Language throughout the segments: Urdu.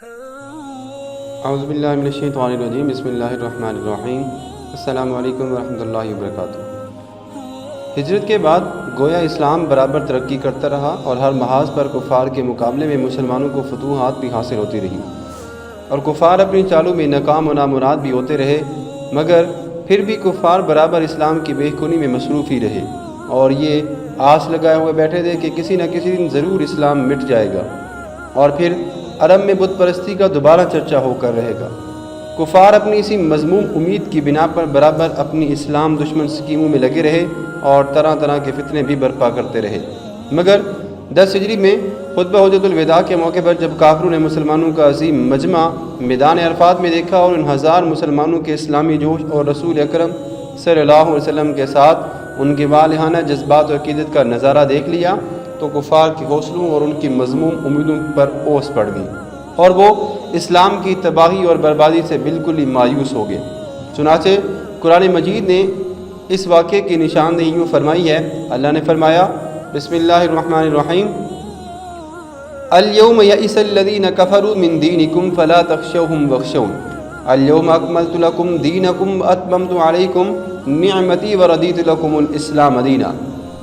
اعوذ باللہ من الشیطان الرجیم بسم اللہ الرحمن الرحیم السلام علیکم ورحمۃ اللہ وبرکاتہ۔ ہجرت کے بعد گویا اسلام برابر ترقی کرتا رہا اور ہر محاذ پر کفار کے مقابلے میں مسلمانوں کو فتوحات بھی حاصل ہوتی رہی، اور کفار اپنی چالوں میں ناکام و نامراد بھی ہوتے رہے، مگر پھر بھی کفار برابر اسلام کی بے خونی میں مصروف ہی رہے، اور یہ آس لگائے ہوئے بیٹھے تھے کہ کسی نہ کسی دن ضرور اسلام مٹ جائے گا اور پھر عرب میں بت پرستی کا دوبارہ چرچا ہو کر رہے گا۔ کفار اپنی اسی مذموم امید کی بنا پر برابر اپنی اسلام دشمن سکیموں میں لگے رہے اور طرح طرح کے فتنے بھی برپا کرتے رہے، مگر 10 ہجری میں خطبہ حجۃ الوداع کے موقع پر جب کافروں نے مسلمانوں کا عظیم مجمع میدان عرفات میں دیکھا اور ان ہزار مسلمانوں کے اسلامی جوش اور رسول اکرم صلی اللہ علیہ وسلم کے ساتھ ان کے والہانہ جذبات و عقیدت کا نظارہ دیکھ لیا، تو کفار کے حوصلوں اور ان کی مذموم امیدوں پر اوس پڑ گئی اور وہ اسلام کی تباہی اور بربادی سے بالکل ہی مایوس ہو گئے۔ چنانچہ قرآن مجید نے اس واقعے کی نشاندہی یوں فرمائی ہے۔ اللہ نے فرمایا، بسم اللہ الرحمن الرحیم، اليوم یئس الذین کفروا من دینکم فلا تخشوہم واخشون اليوم اکملت لکم دینکم واتممت علیکم نعمتی ورضیت لکم الاسلام دینا۔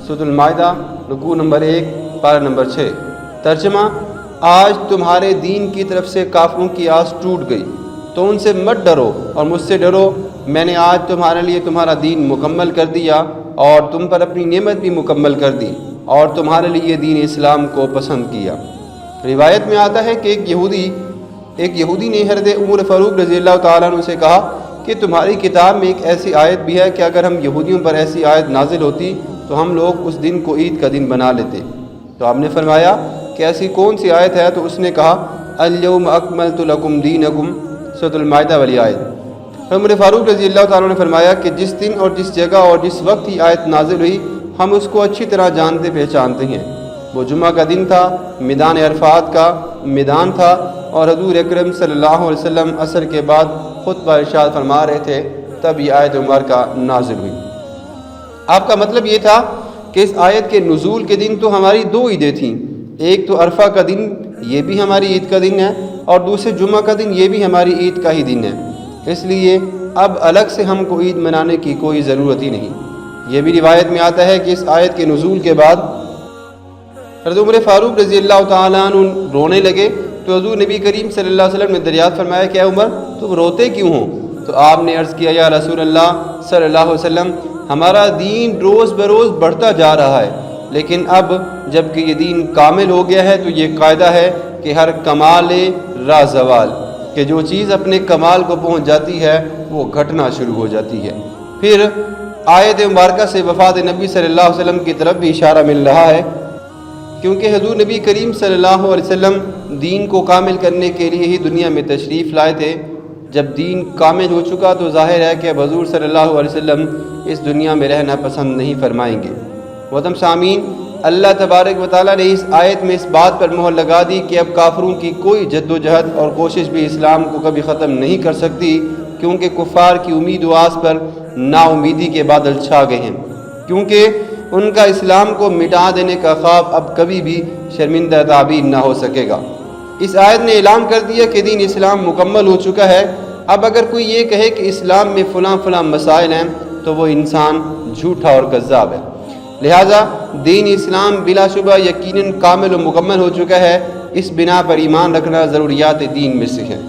سورۃ المائدہ رکوع نمبر 1 پارہ نمبر 6۔ ترجمہ: آج تمہارے دین کی طرف سے کافروں کی آس ٹوٹ گئی، تو ان سے مت ڈرو اور مجھ سے ڈرو، میں نے آج تمہارے لیے تمہارا دین مکمل کر دیا اور تم پر اپنی نعمت بھی مکمل کر دی اور تمہارے لیے دین اسلام کو پسند کیا۔ روایت میں آتا ہے کہ ایک یہودی نے حضرت عمر فاروق رضی اللہ تعالیٰ عنہ سے کہا کہ تمہاری کتاب میں ایک ایسی آیت بھی ہے کہ اگر ہم یہودیوں پر ایسی آیت نازل ہوتی تو ہم لوگ اس دن کو عید کا دن بنا لیتے۔ تو آپ نے فرمایا کہ ایسی کون سی آیت ہے؟ تو اس نے کہا، الیوم اکملت لکم دینکم، سورۃ المائدہ والی آیت۔ عمر فاروق رضی اللہ تعالیٰ نے فرمایا کہ جس دن اور جس جگہ اور جس وقت یہ آیت نازل ہوئی ہم اس کو اچھی طرح جانتے پہچانتے ہیں۔ وہ جمعہ کا دن تھا، میدان عرفات کا میدان تھا، اور حضور اکرم صلی اللہ علیہ وسلم عصر کے بعد خطبہ ارشاد فرما رہے تھے، تب یہ آیت مبارکہ نازل ہوئی۔ آپ کا مطلب یہ تھا کہ اس آیت کے نزول کے دن تو ہماری 2 عیدیں تھیں، ایک تو عرفہ کا دن، یہ بھی ہماری عید کا دن ہے، اور دوسرے جمعہ کا دن، یہ بھی ہماری عید کا ہی دن ہے، اس لیے اب الگ سے ہم کو عید منانے کی کوئی ضرورت ہی نہیں۔ یہ بھی روایت میں آتا ہے کہ اس آیت کے نزول کے بعد حضرت عمر فاروق رضی اللہ تعالیٰ عنہ رونے لگے، تو حضور نبی کریم صلی اللہ علیہ وسلم نے دریافت فرمایا کہ اے عمر تم روتے کیوں ہو؟ تو آپ نے عرض کیا، یا رسول اللہ صلی اللہ علیہ وسلم، ہمارا دین روز بروز بڑھتا جا رہا ہے، لیکن اب جب کہ یہ دین کامل ہو گیا ہے تو یہ قاعدہ ہے کہ ہر کمال را زوال، کہ جو چیز اپنے کمال کو پہنچ جاتی ہے وہ گھٹنا شروع ہو جاتی ہے۔ پھر آیت مبارکہ سے وفات نبی صلی اللہ علیہ وسلم کی طرف بھی اشارہ مل رہا ہے، کیونکہ حضور نبی کریم صلی اللہ علیہ وسلم دین کو کامل کرنے کے لیے ہی دنیا میں تشریف لائے تھے۔ جب دین کامل ہو چکا تو ظاہر ہے کہ اب حضور صلی اللہ علیہ وسلم اس دنیا میں رہنا پسند نہیں فرمائیں گے۔ محترم سامعین، اللہ تبارک و تعالیٰ نے اس آیت میں اس بات پر مہر لگا دی کہ اب کافروں کی کوئی جد و جہد اور کوشش بھی اسلام کو کبھی ختم نہیں کر سکتی، کیونکہ کفار کی امید و آس پر نا امیدی کے بادل چھا گئے ہیں، کیونکہ ان کا اسلام کو مٹا دینے کا خواب اب کبھی بھی شرمندہ تعبیر نہ ہو سکے گا۔ اس آیت نے اعلان کر دیا کہ دین اسلام مکمل ہو چکا ہے۔ اب اگر کوئی یہ کہے کہ اسلام میں فلاں مسائل ہیں تو وہ انسان جھوٹا اور کذاب ہے۔ لہٰذا دین اسلام بلا شبہ یقیناً کامل و مکمل ہو چکا ہے، اس بنا پر ایمان رکھنا ضروریات دین میں سے ہے۔